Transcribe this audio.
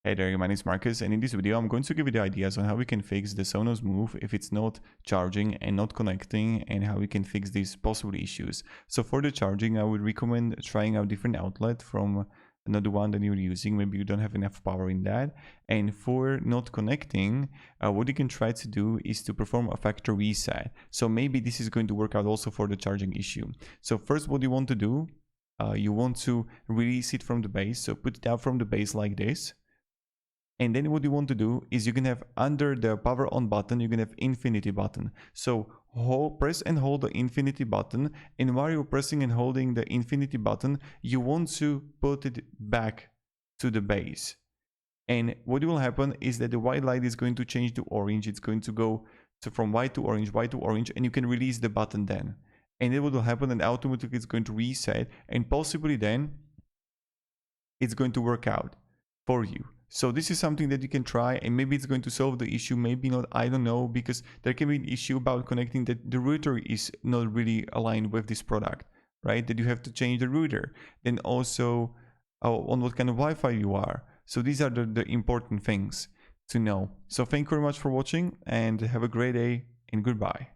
Hey there, my name is Marcus, and in this video I'm going to give you the ideas on how we can fix the Sonos Move if it's not charging and not connecting, and how we can fix these possible issues. So for the charging, I would recommend trying out different outlet from another one that you're using. Maybe you don't have enough power in that. And for not connecting, what you can try to do is to perform a factory reset. So maybe this is going to work out also for the charging issue. So first, what you want to do, you want to release it from the base. So put it out from the base like this. And then what you want to do is you can have under the power on button, you can have infinity button. So press and hold the infinity button. And while you're pressing and holding the infinity button, you want to put it back to the base. And what will happen is that the white light is going to change to orange. It's going to go from white to orange, and you can release the button then. And it will happen, and automatically it's going to reset, and possibly then it's going to work out for you. So this is something that you can try, and maybe it's going to solve the issue, maybe not, I don't know, because there can be an issue about connecting that the router is not really aligned with this product, right? That you have to change the router. Then also on what kind of Wi-Fi you are. So these are the important things to know. So thank you very much for watching, and have a great day, and goodbye.